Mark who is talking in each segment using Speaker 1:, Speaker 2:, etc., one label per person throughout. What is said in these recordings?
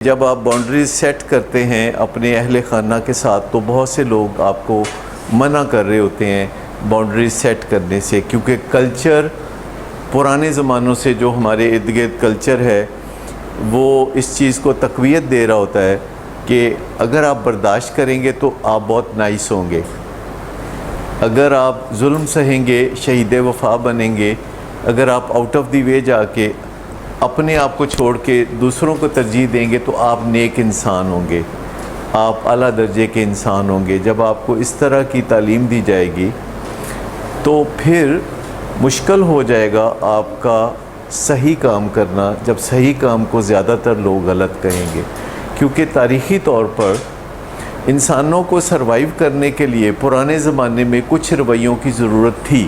Speaker 1: جب آپ boundaries set کرتے ہیں اپنے اہل خانہ کے ساتھ تو بہت سے لوگ آپ کو منع کر رہے ہوتے ہیں باؤنڈریز سیٹ کرنے سے، کیونکہ کلچر پرانے زمانوں سے جو ہمارے ارد گرد کلچر ہے وہ اس چیز کو تقویت دے رہا ہوتا ہے کہ اگر آپ برداشت کریں گے تو آپ بہت نائس ہوں گے، اگر آپ ظلم سہیں گے شہید وفا بنیں گے، اگر آپ آؤٹ آف دی وے جا کے اپنے آپ کو چھوڑ کے دوسروں کو ترجیح دیں گے تو آپ نیک انسان ہوں گے، آپ اعلیٰ درجے کے انسان ہوں گے۔ جب آپ کو اس طرح کی تعلیم دی جائے گی تو پھر مشکل ہو جائے گا آپ کا صحیح کام کرنا، جب صحیح کام کو زیادہ تر لوگ غلط کہیں گے، کیونکہ تاریخی طور پر انسانوں کو سروائیو کرنے کے لیے پرانے زمانے میں کچھ رویوں کی ضرورت تھی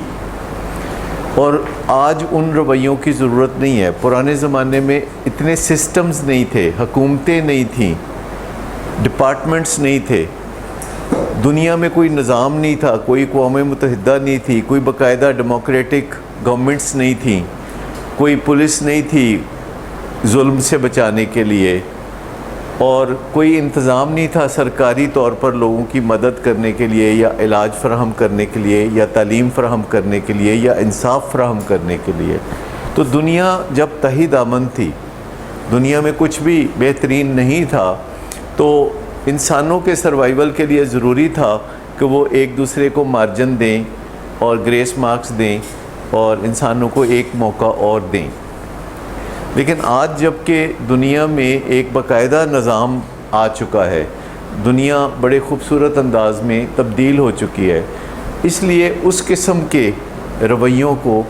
Speaker 1: اور آج ان رویوں کی ضرورت نہیں ہے۔ پرانے زمانے میں اتنے سسٹمز نہیں تھے، حکومتیں نہیں تھیں، ڈپارٹمنٹس نہیں تھے، دنیا میں کوئی نظام نہیں تھا، کوئی اقوام متحدہ نہیں تھی، کوئی باقاعدہ ڈیموکریٹک گورنمنٹس نہیں تھیں، کوئی پولیس نہیں تھی ظلم سے بچانے کے لیے، اور کوئی انتظام نہیں تھا سرکاری طور پر لوگوں کی مدد کرنے کے لیے یا علاج فراہم کرنے کے لیے یا تعلیم فراہم کرنے کے لیے یا انصاف فراہم کرنے کے لیے۔ تو دنیا جب تحت آمن تھی، دنیا میں کچھ بھی بہترین نہیں تھا، تو انسانوں کے سروائیول کے لیے ضروری تھا کہ وہ ایک دوسرے کو مارجن دیں اور گریس مارکس دیں اور انسانوں کو ایک موقع اور دیں۔ لیکن آج جب کہ دنیا میں ایک باقاعدہ نظام آ چکا ہے، دنیا بڑے خوبصورت انداز میں تبدیل ہو چکی ہے، اس لیے اس قسم کے رویوں کو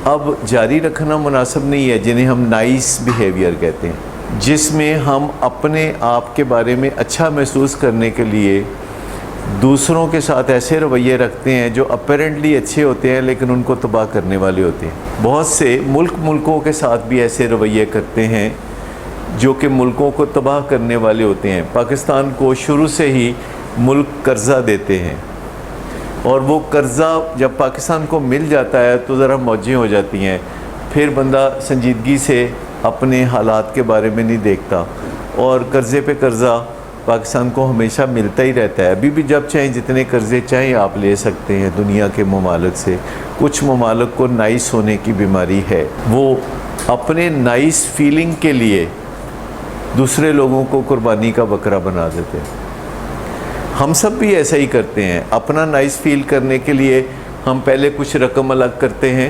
Speaker 1: اب جاری رکھنا مناسب نہیں ہے جنہیں ہم نائس بیہیویئر کہتے ہیں، جس میں ہم اپنے آپ کے بارے میں اچھا محسوس کرنے کے لیے دوسروں کے ساتھ ایسے رویے رکھتے ہیں جو اپیرنٹلی اچھے ہوتے ہیں لیکن ان کو تباہ کرنے والے ہوتے ہیں۔ بہت سے ملکوں کے ساتھ بھی ایسے رویے کرتے ہیں جو کہ ملکوں کو تباہ کرنے والے ہوتے ہیں۔ پاکستان کو شروع سے ہی ملک قرضہ دیتے ہیں اور وہ قرضہ جب پاکستان کو مل جاتا ہے تو ذرا موجیں ہو جاتی ہیں، پھر بندہ سنجیدگی سے اپنے حالات کے بارے میں نہیں دیکھتا اور قرضے پہ قرضہ پاکستان کو ہمیشہ ملتا ہی رہتا ہے۔ ابھی بھی جب چاہیں جتنے قرضے چاہیں آپ لے سکتے ہیں دنیا کے ممالک سے۔ کچھ ممالک کو نائس ہونے کی بیماری ہے، وہ اپنے نائس فیلنگ کے لیے دوسرے لوگوں کو قربانی کا بکرا بنا دیتے ہیں۔ ہم سب بھی ایسا ہی کرتے ہیں، اپنا نائس فیل کرنے کے لیے ہم پہلے کچھ رقم الگ کرتے ہیں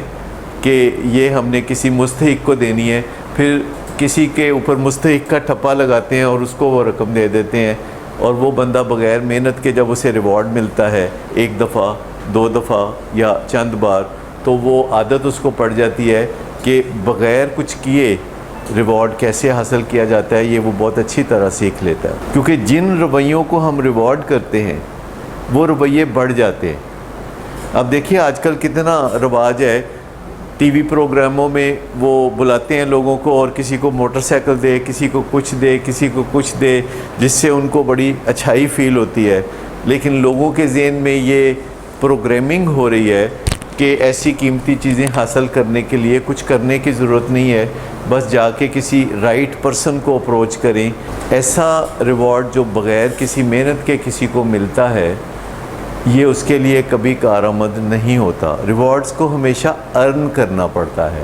Speaker 1: کہ یہ ہم نے کسی مستحق کو دینی ہے، پھر کسی کے اوپر مستحق کا ٹھپا لگاتے ہیں اور اس کو وہ رقم دے دیتے ہیں، اور وہ بندہ بغیر محنت کے جب اسے ریوارڈ ملتا ہے ایک دفعہ، دو دفعہ یا چند بار، تو وہ عادت اس کو پڑ جاتی ہے کہ بغیر کچھ کیے ریوارڈ کیسے حاصل کیا جاتا ہے، یہ وہ بہت اچھی طرح سیکھ لیتا ہے۔ کیونکہ جن رویوں کو ہم ریوارڈ کرتے ہیں وہ رویے بڑھ جاتے ہیں۔ اب دیکھیے آج کل کتنا رواج ہے، ٹی وی پروگراموں میں وہ بلاتے ہیں لوگوں کو اور کسی کو موٹر سائیکل دے، کسی کو کچھ دے، کسی کو کچھ دے، جس سے ان کو بڑی اچھائی فیل ہوتی ہے، لیکن لوگوں کے ذہن میں یہ پروگرامنگ ہو رہی ہے کہ ایسی قیمتی چیزیں حاصل کرنے کے لیے کچھ کرنے کی ضرورت نہیں ہے، بس جا کے کسی رائٹ پرسن کو اپروچ کریں۔ ایسا ریوارڈ جو بغیر کسی محنت کے کسی کو ملتا ہے یہ اس کے لیے کبھی کارآمد نہیں ہوتا۔ ریوارڈز کو ہمیشہ ارن کرنا پڑتا ہے۔